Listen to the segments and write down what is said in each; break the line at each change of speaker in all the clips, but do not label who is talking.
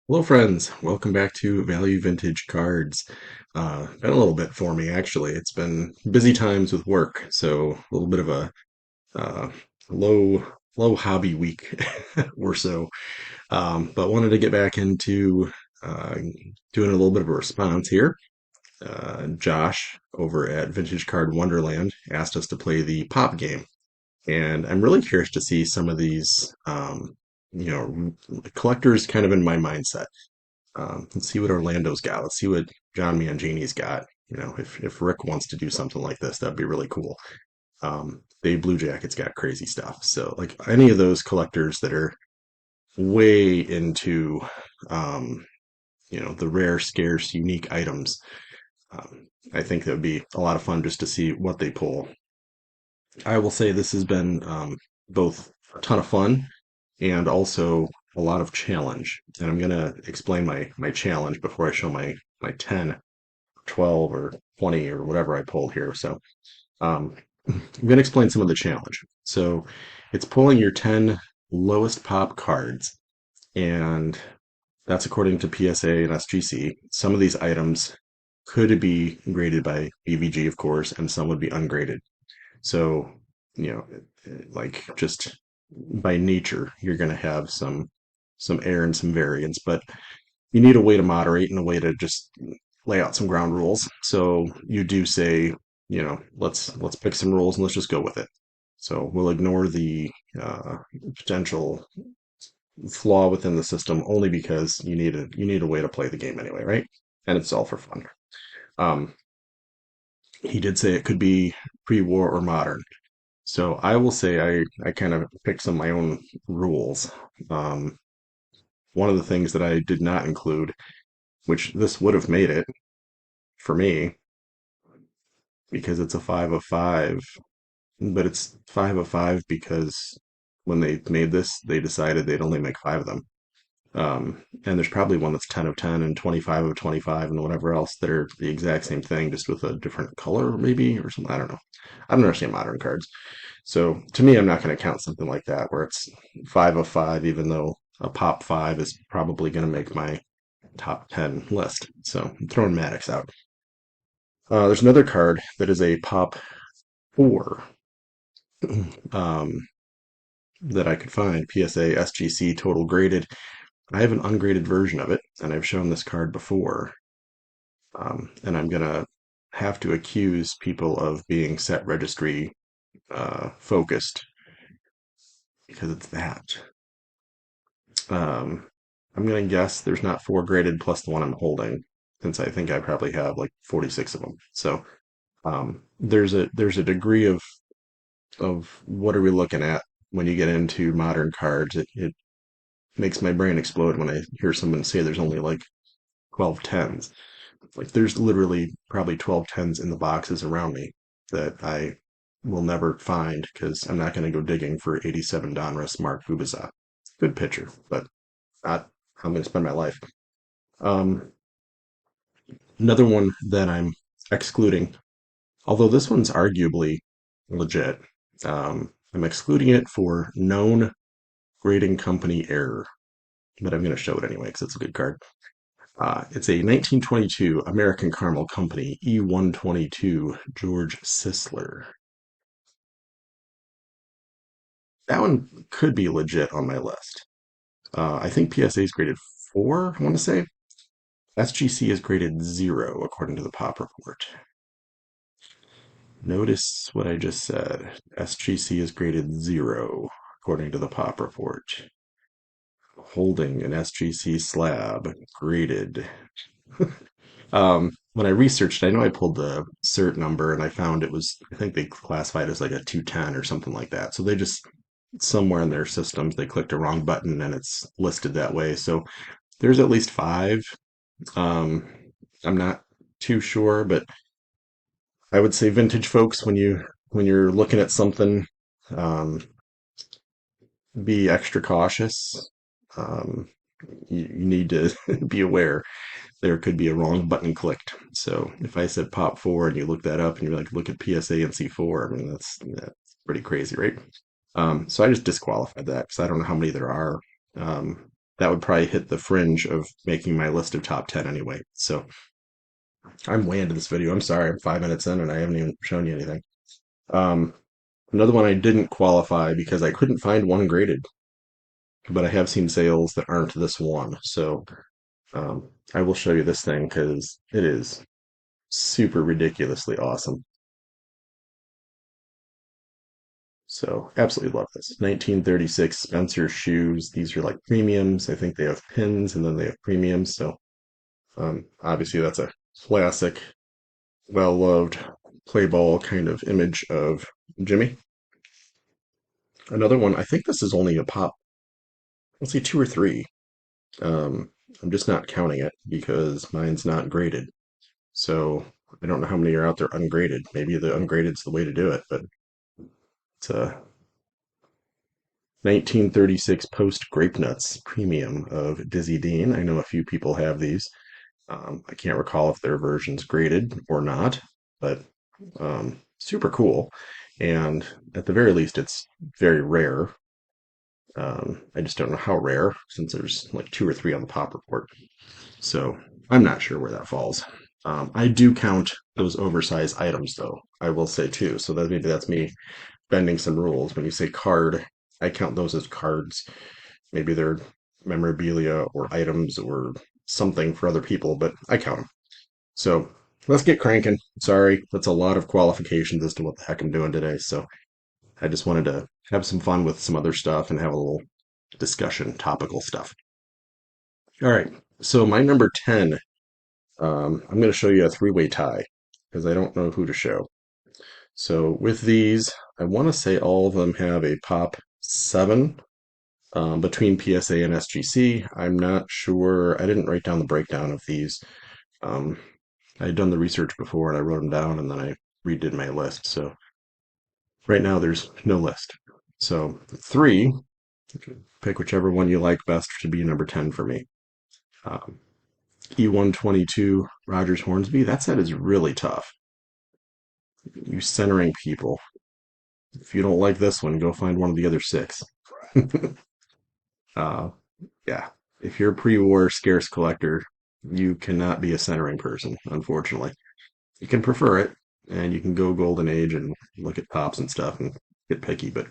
Hello, friends. Welcome back to Value Vintage Cards. Been a little bit for me, actually. It's been busy times with work, so a little bit of a uh, low, low hobby week or so. But wanted to get back into uh, doing a little bit of a response here. Josh over at Vintage Card Wonderland asked us to play the pop game, and I'm really curious to see some of these, collectors kind of in my mindset. Let's see what Orlando's got. Let's see what John Mangini's got. If Rick wants to do something like this, that'd be really cool. Dave Blue Jacket's got crazy stuff. So, like any of those collectors that are way into, um, the rare, scarce, unique items, I think that would be a lot of fun just to see what they pull. I will say this has been both a ton of fun and also a lot of challenge. And I'm going to explain my challenge before I show my 10, 12, or 20 or whatever I pulled here. So I'm going to explain some of the challenge. So it's pulling your 10 lowest pop cards, and that's according to PSA and SGC. Some of these items could be graded by BVG, of course, and some would be ungraded. So, like just by nature, you're going to have some error and some variance, but you need a way to moderate and a way to just lay out some ground rules. So you do say, let's pick some rules and let's just go with it. So we'll ignore the potential flaw within the system only because you need a way to play the game anyway, right? And it's all for fun. Um, he did say it could be pre-war or modern. So I will say I kind of picked some of my own rules. Um, One of the things that I did not include, which this would have made it for me, because it's a 5 of 5, but it's 5 of 5 because when they made this, they decided they'd only make 5 of them. And there's probably one that's 10 of 10 and 25 of 25 and whatever else that are the exact same thing, just with a different color, maybe, or something. I don't know. I don't understand modern cards. So to me, I'm not going to count something like that where it's 5 of 5, even though a pop 5 is probably going to make my top 10 list. So I'm throwing Maddox out. There's another card that is a pop 4 um, that I could find. PSA SGC total graded. I have an ungraded version of it, and I've shown this card before. And I'm going to have to accuse people of being set registry focused because it's that. Um, I'm going to guess there's not 4 graded plus the one I'm holding, since I think I probably have like 46 of them. So there's a degree of what are we looking at when you get into modern cards. It makes my brain explode when I hear someone say there's only like 12 tens. Like there's literally probably 12 tens in the boxes around me that I will never find because I'm not going to go digging for 87 Donruss Mark Kubica. Good pitcher, but not how I'm going to spend my life. Um, Another one that I'm excluding, although this one's arguably legit, I'm excluding it for known grading company error, but I'm going to show it anyway because it's a good card. It's a 1922 American Caramel Company E122 George Sisler. That one could be legit on my list. I think PSA is graded 4, I want to say. SGC is graded 0, according to the Pop Report. Notice what I just said. SGC is graded 0, according to the Pop Report. Holding an SGC slab, graded. When I researched, I know I pulled the cert number and I found it was, I think they classified as like a 210 or something like that. So they just, somewhere in their systems, they clicked a wrong button and it's listed that way. So there's at least 5. Um, I'm not too sure, but I would say vintage folks, when you're looking at something, um, be extra cautious. Um, you need to be aware there could be a wrong button clicked. So if I said pop 4 and you look that up and you're like, look at PSA and C4, I mean, that's pretty crazy, right? So I just disqualified that because I don't know how many there are. that would probably hit the fringe of making my list of top 10 anyway. So I'm way into this video. I'm sorry, I'm 5 minutes in and I haven't even shown you anything. Um, Another one I didn't qualify because I couldn't find one graded, but I have seen sales that aren't this one. So I will show you this thing because it is super ridiculously awesome. So absolutely love this. 1936 Spencer shoes. These are like premiums. I think they have pins and then they have premiums. So obviously that's a classic, well-loved play ball kind of image of Jimmy. Another one, I think this is only a pop, let's say two or three. Um, I'm just not counting it because mine's not graded. So I don't know how many are out there ungraded. Maybe the ungraded's the way to do it, but it's a 1936 Post Grape Nuts Premium of Dizzy Dean. I know a few people have these. I can't recall if their version's graded or not, but super cool. And at the very least, it's very rare. I just don't know how rare since there's like two or three on the pop report. So I'm not sure where that falls. I do count those oversized items though, I will say too. So that maybe that's me bending some rules. When you say card, I count those as cards. Maybe they're memorabilia or items or something for other people, but I count them. So let's get cranking. Sorry, that's a lot of qualifications as to what the heck I'm doing today. So I just wanted to have some fun with some other stuff and have a little discussion, topical stuff. All right. So my number 10, I'm going to show you a three-way tie because I don't know who to show. So with these, I want to say all of them have a pop 7 between PSA and SGC. I'm not sure. I didn't write down the breakdown of these. Um, I had done the research before and I wrote them down and then I redid my list. So right now there's no list. So 3, pick whichever one you like best to be number 10 for me. Um, E122 Rogers Hornsby. That set is really tough. You centering people. If you don't like this one, go find one of the other 6. uh, yeah. If you're a pre-war scarce collector, you cannot be a centering person, unfortunately. You can prefer it, and you can go Golden Age and look at pops and stuff and get picky, but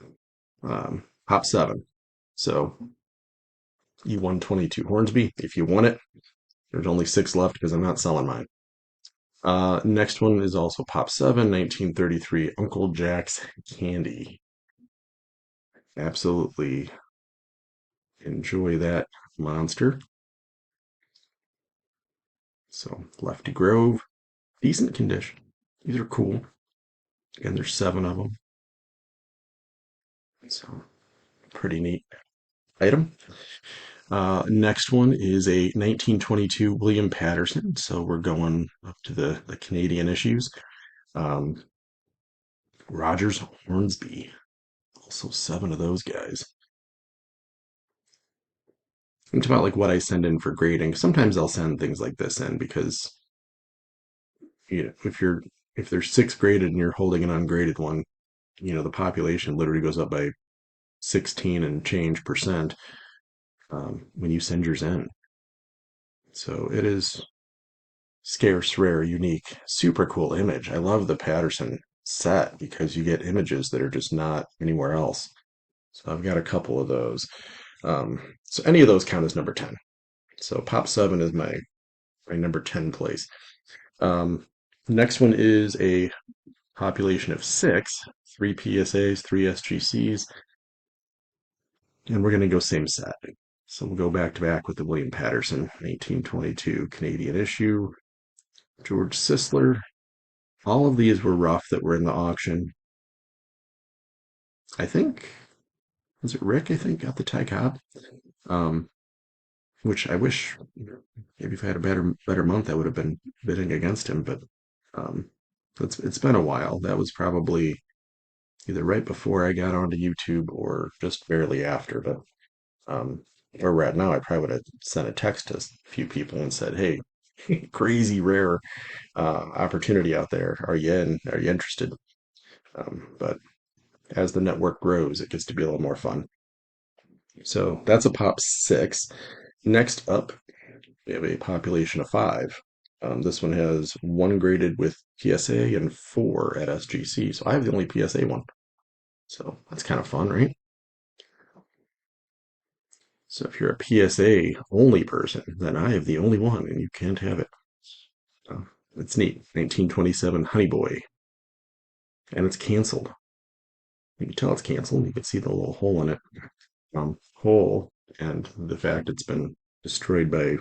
pop 7. So E122 Hornsby, if you want it, there's only 6 left because I'm not selling mine. Next one is also Pop 7, 1933, Uncle Jack's Candy. Absolutely enjoy that monster. So, Lefty Grove, decent condition. These are cool. Again, there's 7 of them. So, pretty neat item. Next one is a 1922 William Patterson. So, we're going up to the Canadian issues. Um, Rogers Hornsby. Also 7 of those guys. It's about like what I send in for grading. Sometimes I'll send things like this in because if there's 6 graded and you're holding an ungraded one, the population literally goes up by 16 and change percent when you send yours in. So it is scarce, rare, unique, super cool image. I love the Patterson set because you get images that are just not anywhere else. So I've got a couple of those. So any of those count as number 10. So Pop 7 is my number 10 place. Next one is a population of 6, 3 PSAs, 3 SGCs, and we're going to go same set. So we'll go back to back with the William Patterson 1822 Canadian issue, George Sisler. All of these were rough that were in the auction. I think, was it Rick? I think got the Ty Cobb, um, which I wish maybe if I had a better month, I would have been bidding against him. But um, it's been a while. That was probably either right before I got onto YouTube or just barely after. But where we're at now, I probably would have sent a text to a few people and said, "Hey, crazy rare opportunity out there. Are you in? Are you interested?" But as the network grows, it gets to be a little more fun. So that's a pop six. Next up, we have a population of five. This one has one graded with PSA and four at SGC. So I have the only PSA one. So that's kind of fun, right? So if you're a PSA only person, then I have the only one and you can't have it. So it's neat. 1927 Honey Boy. And it's canceled. You can tell it's canceled. You can see the little hole in it. Hole and the fact it's been destroyed by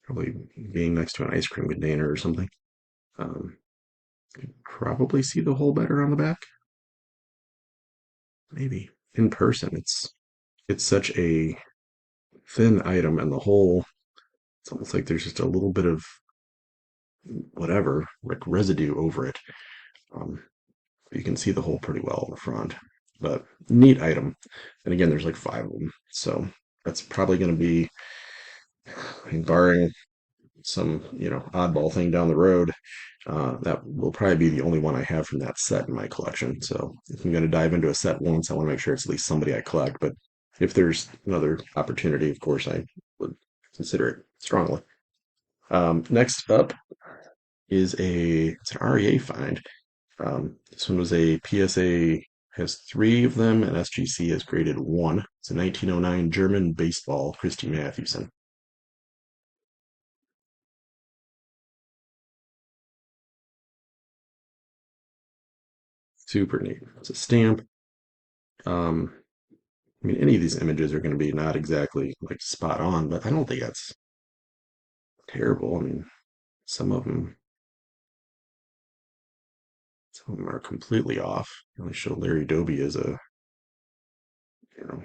probably being next to an ice cream container or something. Um, probably see the hole better on the back. Maybe in person, it's such a thin item, and the hole. It's almost like there's just a little bit of whatever, like residue over it. Um, you can see the hole pretty well in the front. But neat item. And again, there's like five of them, so that's probably going to be, I mean, barring some oddball thing down the road. That will probably be the only one I have from that set in my collection. So if I'm going to dive into a set once, I want to make sure it's at least somebody I collect. But if there's another opportunity, of course, I would consider it strongly. Next up is it's an REA find. This one was a PSA, has three of them, and SGC has graded one. It's a 1909 German baseball, Christy Mathewson. Super neat. It's a stamp. Um, I mean, any of these images are going to be not exactly like spot on, but I don't think that's terrible. I mean, some of them, some of them are completely off. They show Larry Doby as a, you know,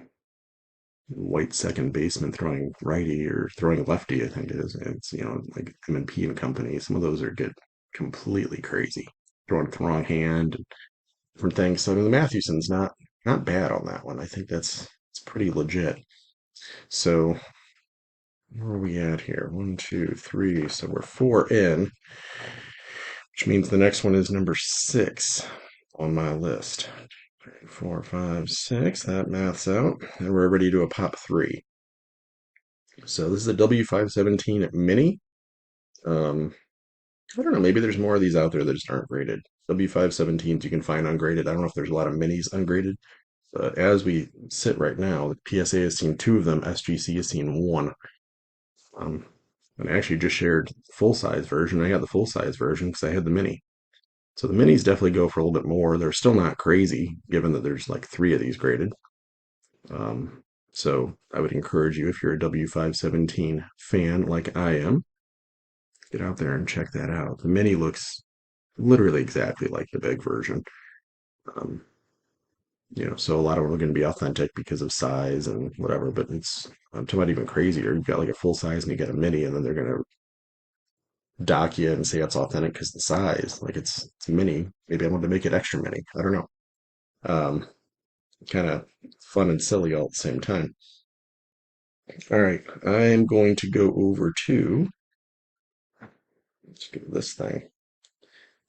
white second baseman throwing righty or throwing lefty, I think it is. And it's, like M&P and company. Some of those are get completely crazy. Throwing with the wrong hand, different things. So I mean, the Mathewson's not bad on that one. I think that's it's pretty legit. So where are we at here? One, two, three. So we're four in, which means the next one is number six on my list. Three, four, five, six. That maths out. And we're ready to do a pop three. So this is a W517 Mini. Um, I don't know. Maybe there's more of these out there that just aren't graded. W517s you can find ungraded. I don't know if there's a lot of minis ungraded. But as we sit right now, the PSA has seen two of them. SGC has seen one. Um, and I actually just shared full size version. I got the full size version because I had the mini. So the minis definitely go for a little bit more. They're still not crazy, given that there's like three of these graded. Um, so I would encourage you, if you're a W517 fan like I am, get out there and check that out. The mini looks literally exactly like the big version. Um, so a lot of them are going to be authentic because of size and whatever, but I'm talking about even crazier. You've got like a full size and you get a mini, and then they're going to dock you and say it's authentic because the size, like it's mini. Maybe I wanted to make it extra mini. I don't know. Um, kind of fun and silly all at the same time. All right, I am going to go over to let's get this thing.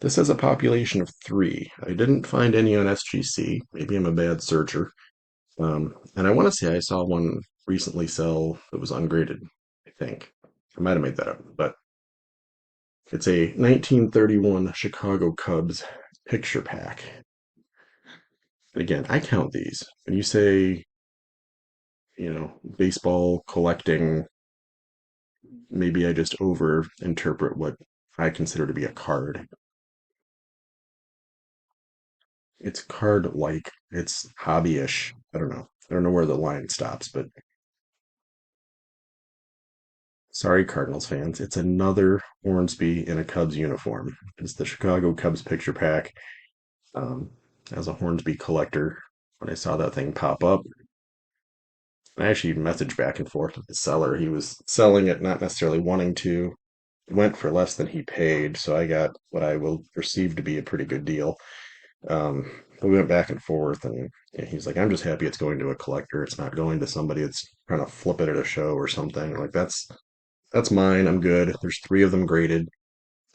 This has a population of three. I didn't find any on SGC. Maybe I'm a bad searcher. And I want to say I saw one recently sell that was ungraded, I think. I might have made that up, but it's a 1931 Chicago Cubs picture pack. And again, I count these. When you say, baseball collecting, maybe I just over interpret what I consider to be a card. It's card like, it's hobby-ish. I don't know. I don't know where the line stops, but sorry, Cardinals fans. It's another Hornsby in a Cubs uniform. It's the Chicago Cubs picture pack. Um, as a Hornsby collector, when I saw that thing pop up, I actually messaged back and forth with the seller. He was selling it, not necessarily wanting to. It went for less than he paid, so I got what I will perceive to be a pretty good deal. We went back and forth, and he's like, "I'm just happy it's going to a collector. It's not going to somebody that's trying to flip it at a show or something. Like that's mine. I'm good. There's three of them graded.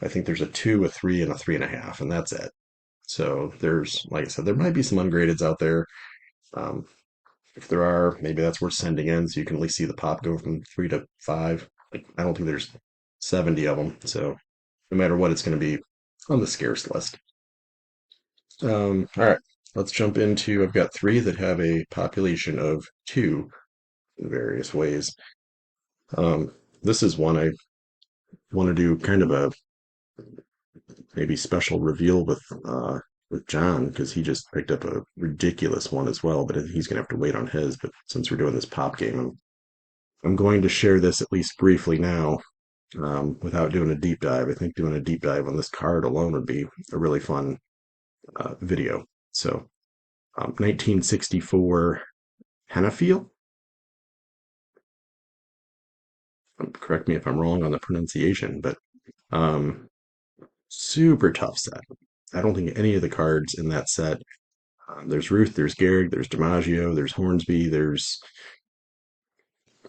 I think there's a two, a three, and a three and a half, and that's it. So there's, like I said, there might be some ungradeds out there. Um, If there are, maybe that's worth sending in so you can at least see the pop go from 3 to 5. Like, I don't think there's 70 of them, so no matter what, it's going to be on the scarce list. All right, let's jump into. I've got three that have a population of two in various ways. Um, this is one I want to do kind of a maybe special reveal with John because he just picked up a ridiculous one as well, but he's gonna have to wait on his. But since we're doing this pop game, I'm going to share this at least briefly now, without doing a deep dive. I think doing a deep dive on this card alone would be a really fun video. So, 1964 Penafiel. Correct me if I'm wrong on the pronunciation, but um, super tough set. I don't think any of the cards in that set. There's Ruth, there's Gehrig, there's DiMaggio, there's Hornsby, there's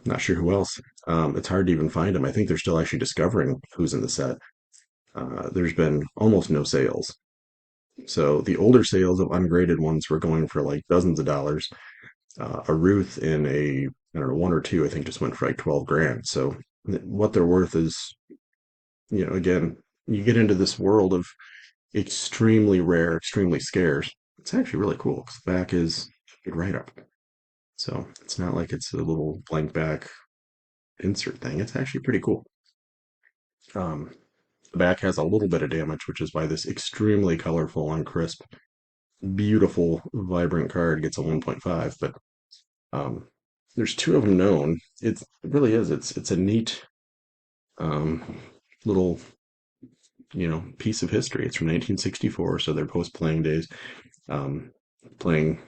not sure who else. It's hard to even find them. I think they're still actually discovering who's in the set. There's been almost no sales. So the older sales of ungraded ones were going for like dozens of dollars. A Ruth in a, I don't know, one or two, I think just went for like 12 grand. So what they're worth is, again, you get into this world of extremely rare, extremely scarce. It's actually really cool because the back is a good write up. So it's not like it's a little blank back insert thing. It's actually pretty cool. Um, the back has a little bit of damage, which is why this extremely colorful and crisp, beautiful, vibrant card gets a 1.5. But um, there's two of them known. It really is. It's a neat um, little piece of history. It's from 1964, so they're post playing days. Um, playing,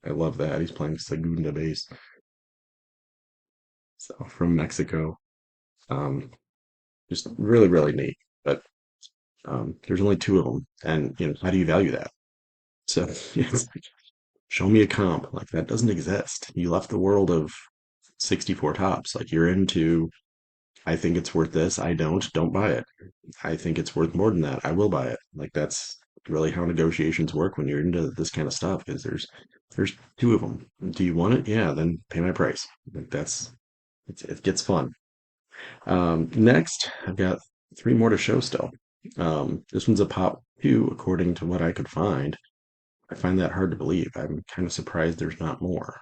I love that he's playing Segunda base. So from Mexico. Um, just really, really neat. But there's only two of them, and how do you value that? So it's like, show me a comp like that doesn't exist. You left the world of 64 tops. Like you're into. I think it's worth this. I don't buy it. I think it's worth more than that. I will buy it. Like that's really how negotiations work when you're into this kind of stuff. Is there's two of them. Do you want it? Yeah, then pay my price. Like it gets fun. Next, I've got three more to show still. This one's a pop two, according to what I could find. I find that hard to believe. I'm kind of surprised there's not more.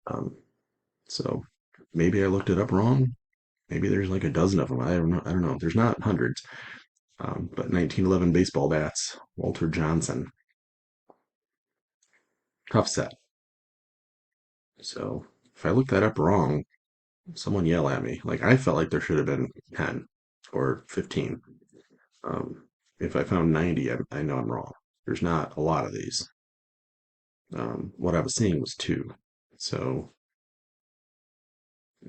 Um, so maybe I looked it up wrong. Maybe there's like a dozen of them. I don't know. I don't know. There's not hundreds. But 1911 baseball bats, Walter Johnson, tough set. So if I looked that up wrong, someone yell at me. Like I felt like there should have been 10 or 15. If I found 90, I know I'm wrong. There's not a lot of these. What I was seeing was two. So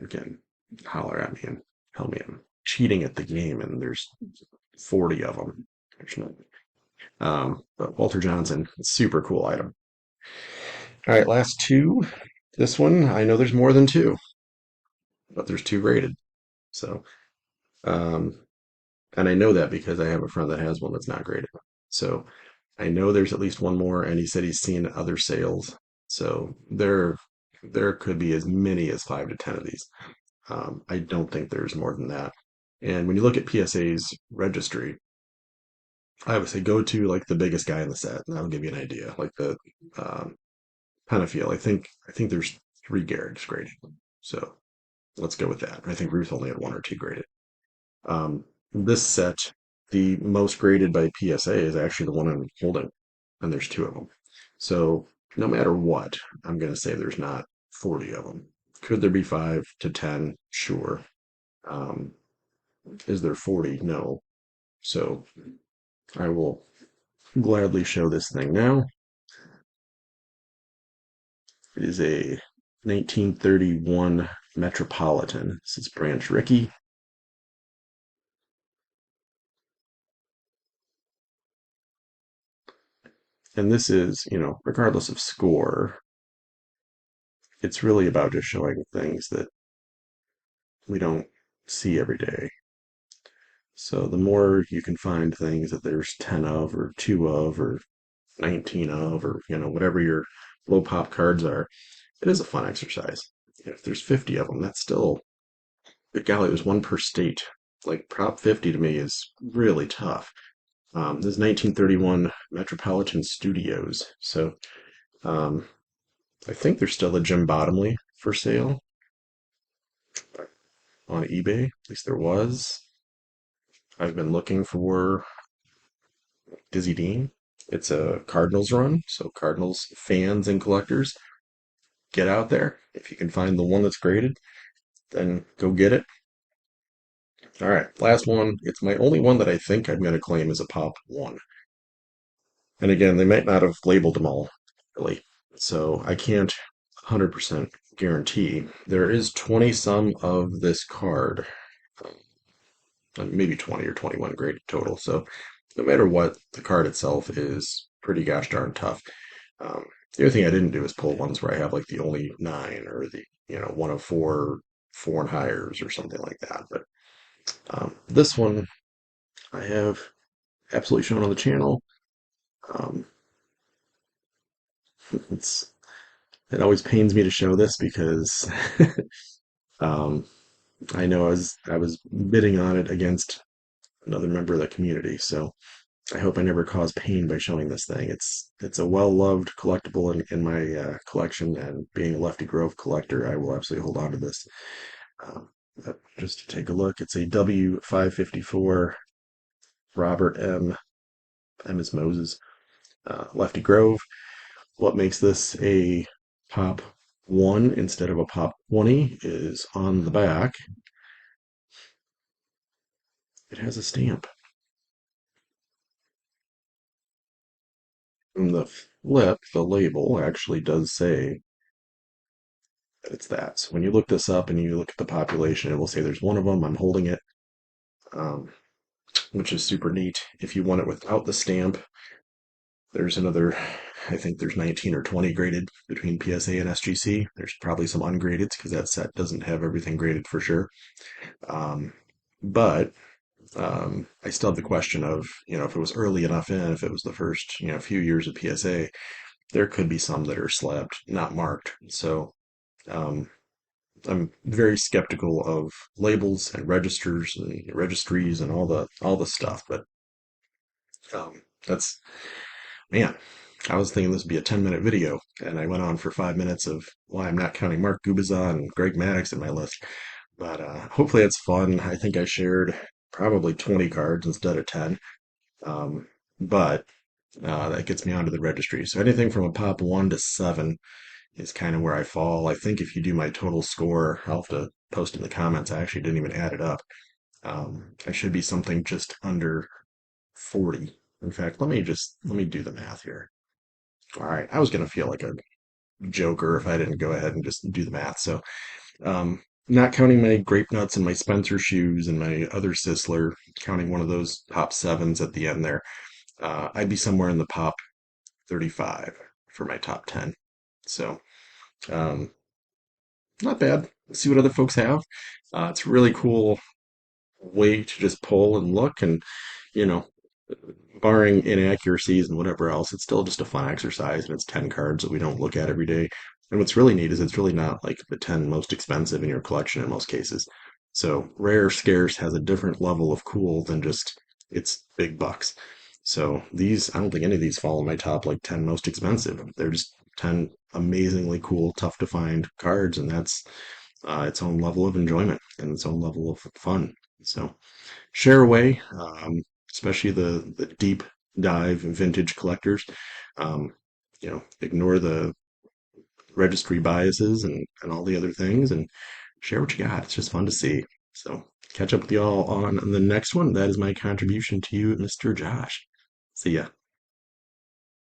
again, holler at me and tell me I'm cheating at the game, and there's 40 of them. There's no, but Walter Johnson, super cool item. All right, last two. This one, I know there's more than two, but there's two graded. So, um, and I know that because I have a friend that has one that's not graded. So I know there's at least one more, and he said he's seen other sales. So there could be as many as 5 to 10 of these. I don't think there's more than that. And when you look at PSA's registry, I would say go to like the biggest guy in the set, and that'll give you an idea. Like the um, Penafiel, I think there's three Garrick's graded. So let's go with that. I think Ruth only had one or two graded. This set, the most graded by PSA is actually the one I'm holding, and there's two of them. So no matter what, I'm going to say there's not 40 of them. Could there be 5 to 10? Sure. Um, is there 40? No. So I will gladly show this thing now. It is a 1931 Metropolitan. This is Branch Rickey. And this is, regardless of score, it's really about just showing things that we don't see every day. So the more you can find things that there's 10 of, or 2 of, or 19 of, or whatever your low pop cards are, it is a fun exercise. If there's 50 of them, that's still, golly, it was one per state. Like Prop 50 to me is really tough. This is 1931 Metropolitan Studios. So um, I think there's still a Jim Bottomley for sale on eBay. At least there was. I've been looking for Dizzy Dean. It's a Cardinals run, so Cardinals fans and collectors, get out there. If you can find the one that's graded, then go get it. All right, last one. It's my only one that I think I'm going to claim as a Pop 1. And again, they might not have labeled them all, really. So I can't 100% guarantee. There is 20 some of this card, maybe 20 or 21 graded total. So no matter what, the card itself is pretty gosh darn tough. Um, the other thing I didn't do is pull ones where I have like the only nine or the, one of four, four and higher or something like that. But this one I have absolutely shown on the channel. Um, it's it always pains me to show this because um, I know I was bidding on it against another member of the community, so I hope I never cause pain by showing this thing. It's a well-loved collectible in my collection, and being a Lefty Grove collector, I will absolutely hold on to this. But just to take a look, it's a W554 Robert M is Moses, Lefty Grove. What makes this a Pop 1 instead of a Pop 20 is on the back, it has a stamp. And the flip, the label, actually does say that it's that. So when you look this up and you look at the population, it will say there's one of them. I'm holding it, um, which is super neat. If you want it without the stamp, there's another, I think there's 19 or 20 graded between PSA and SGC. There's probably some ungraded because that set doesn't have everything graded for sure. Um, but I still have the question of, if it was early enough in, if it was the first, few years of PSA, there could be some that are slabbed, not marked. So um, I'm very skeptical of labels and registers and registries and all the stuff. But that's, man, I was thinking this would be a 10-minute video, and I went on for 5 minutes of why I'm not counting Mark Gubicza and Greg Maddux in my list. But hopefully it's fun. I think I shared probably 20 cards instead of 10. Um, but that gets me onto the registry. So anything from a Pop 1 to 7 is kind of where I fall. I think if you do my total score, I'll have to post in the comments. I actually didn't even add it up. I should be something just under 40. In fact, let me do the math here. All right, I was gonna feel like a joker if I didn't go ahead and just do the math. So, not counting my grape nuts and my Spencer shoes and my other Sisler, counting one of those Pop 7s at the end there, I'd be somewhere in the Pop 35 for my top 10. So, um, not bad. Let's see what other folks have. It's a really cool way to just pull and look, and you know, barring inaccuracies and whatever else, it's still just a fun exercise, and it's 10 cards that we don't look at every day. And what's really neat is it's really not like the 10 most expensive in your collection in most cases. So rare scarce has a different level of cool than just it's big bucks. So these, I don't think any of these fall in my top like 10 most expensive. They're just 10 amazingly cool, tough to find cards, and that's its own level of enjoyment and its own level of fun. So share away, especially the deep dive vintage collectors. Um, ignore the registry biases and all the other things, and share what you got. It's just fun to see. So catch up with y'all on the next one. That is my contribution to you, Mr. Josh. See ya.